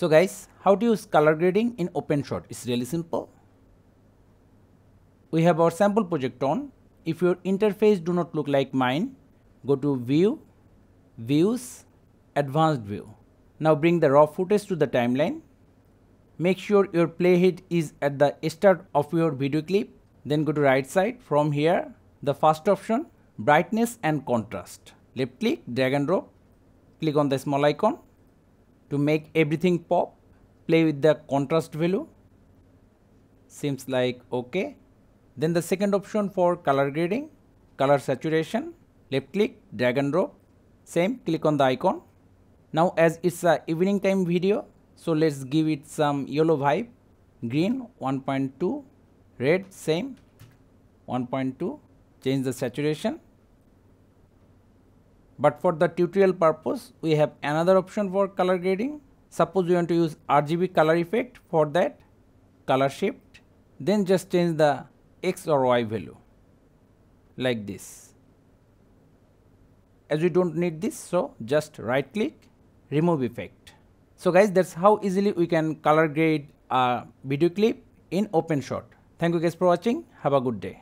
So guys, how to use color grading in OpenShot? It's really simple. We have our sample project on. If your interface do not look like mine, go to View, Views, Advanced View. Now bring the raw footage to the timeline. Make sure your playhead is at the start of your video clip. Then go to right side. From here, the first option, brightness and contrast. Left click, drag and drop. Click on the small icon. To make everything pop, play with the contrast value. Seems like okay. Then the second option for color grading, color saturation. Left click, drag and drop. Same, click on the icon. Now as it's a evening time video, so let's give it some yellow vibe. Green 1.2, red same 1.2. Change the saturation. But for the tutorial purpose, we have another option for color grading. Suppose you want to use RGB color effect, for that color shift, then just change the X or Y value like this. As we don't need this, so just right click, remove effect. So guys, that's how easily we can color grade a video clip in OpenShot. Thank you guys for watching. Have a good day.